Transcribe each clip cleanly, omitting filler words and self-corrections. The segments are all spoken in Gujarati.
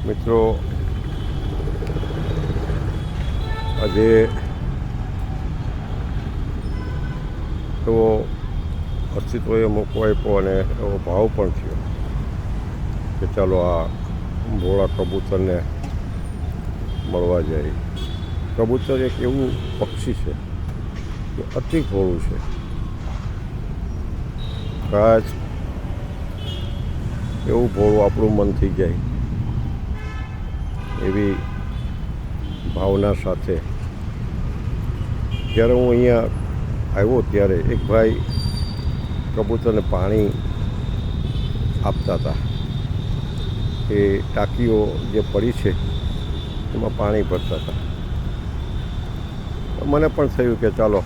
મિત્રો, આજે એવો અસ્તિત્વએ મૂકવો આપ્યો અને એવો ભાવ પણ થયો કે ચાલો આ ભોળા કબૂતરને મળવા જાય. કબૂતર એક એવું પક્ષી છે કે અતિ ભોળું છે. કદાચ એવું ભોળું આપણું મન થઈ જાય એવી ભાવના સાથે જ્યારે હું અહીંયા આવ્યો ત્યારે એક ભાઈ કબૂતરને પાણી આપતા હતા. એ ટાંકીઓ જે પડી છે એમાં પાણી ભરતા હતા. મને પણ થયું કે ચાલો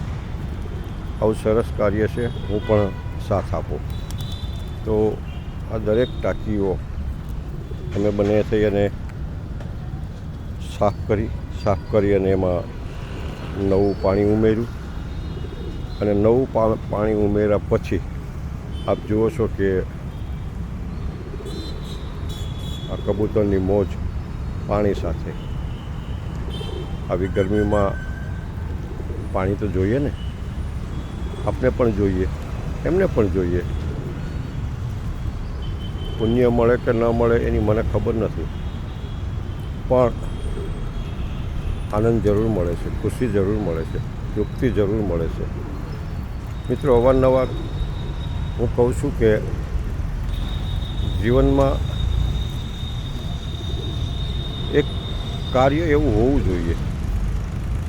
આવું સરસ કાર્ય છે, હું પણ સાથ આપું. તો આ દરેક ટાંકીઓ અમે બંને થઈ અને સાફ કરી અને એમાં નવું પાણી ઉમેર્યું. અને નવું પાણી ઉમેર્યા પછી આપ જુઓ છો કે આ કબૂતરની મોજ પાણી સાથે. આવી ગરમીમાં પાણી તો જોઈએ ને, આપણે પણ જોઈએ, એમને પણ જોઈએ. પુણ્ય મળે કે ન મળે એની મને ખબર નથી, પણ આનંદ જરૂર મળે છે, ખુશી જરૂર મળે છે, તૃપ્તિ જરૂર મળે છે. મિત્રો, અવારનવાર હું કહું છું કે જીવનમાં એક કાર્ય એવું હોવું જોઈએ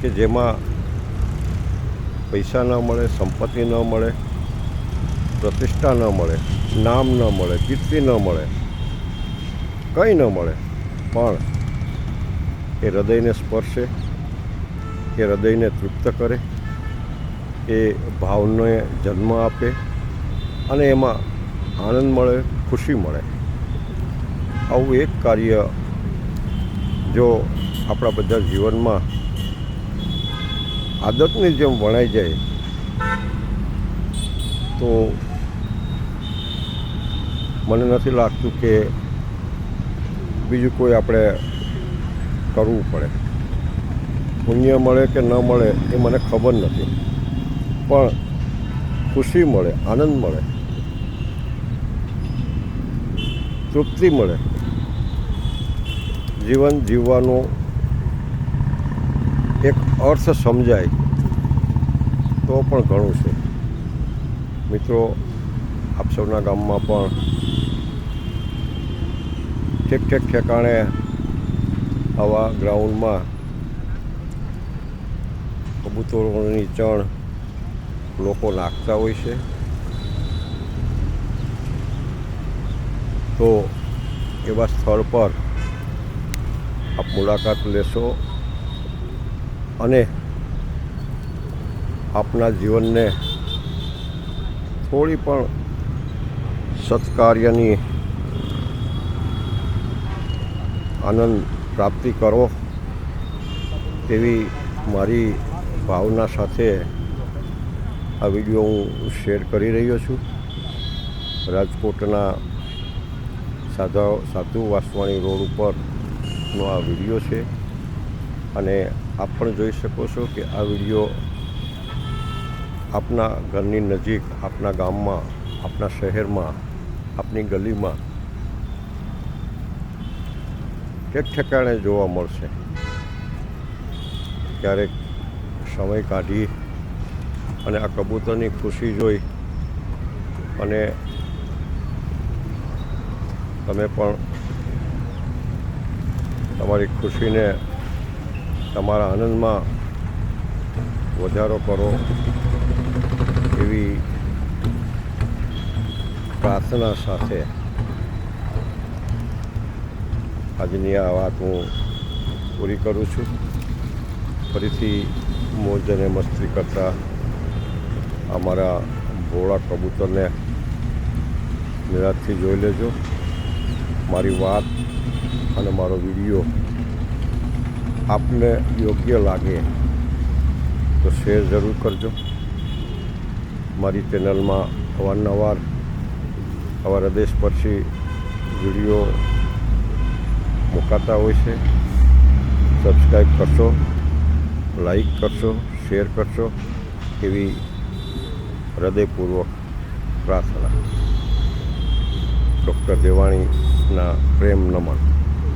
કે જેમાં પૈસા ન મળે, સંપત્તિ ન મળે, પ્રતિષ્ઠા ન મળે, નામ ન મળે, કીર્તિ ન મળે, કંઈ ન મળે, પણ એ હૃદયને સ્પર્શે, એ હૃદયને તૃપ્ત કરે, એ ભાવને જન્મ આપે અને એમાં આનંદ મળે, ખુશી મળે. આવું એક કાર્ય જો આપણા બધા જીવનમાં આદતની જેમ વણાઈ જાય તો મને નથી લાગતું કે બીજું કોઈ આપણે કરવું પડે. પુણ્ય મળે કે ન મળે એ મને ખબર નથી, પણ ખુશી મળે, આનંદ મળે, તૃપ્તિ મળે, જીવન જીવવાનો એક અર્થ સમજાય તો પણ ઘણું છે. મિત્રો, આપ સૌના ગામમાં પણ ઠેક ઠેકાણે આવા ગ્રાઉન્ડમાં કબૂતરોની ચણ લોકો નાખતા હોય છે. તો એવા સ્થળ પર આપ મુલાકાત લેશો અને આપના જીવનને થોડી પણ સત્કાર્યની આનંદ પ્રાપ્તિ કરો તેવી મારી ભાવના સાથે આ વિડીયો હું શેર કરી રહ્યો છું. રાજકોટના સાધુ વાસવાણી રોડ ઉપરનો આ વિડીયો છે અને આપ પણ જોઈ શકો છો કે આ વિડીયો આપના ઘરની નજીક, આપના ગામમાં, આપના શહેરમાં, આપની ગલીમાં ઠેક ઠેકાણે જોવા મળશે. ક્યારેક સમય કાઢી અને આ કબૂતરની ખુશી જોઈ અને તમે પણ તમારી ખુશીને, તમારા આનંદમાં વધારો કરો એવી પ્રાર્થના સાથે આજની આ વાત હું પૂરી કરું છું. ફરીથી મોજ અને મસ્તી કરતા અમારા ભોળા કબૂતરને નિરાશથી જોઈ લેજો. મારી વાત અને મારો વિડીયો આપને યોગ્ય લાગે તો શેર જરૂર કરજો. મારી ચેનલમાં અવારનવાર આવા હૃદયસ્પર્શી વિડીયો મુકાતા હોય છે. સબસ્ક્રાઈબ કરશો, લાઈક કરશો, શેર કરશો એવી હૃદયપૂર્વક પ્રાર્થના. ડૉક્ટર દેવાણીના પ્રેમ નમન.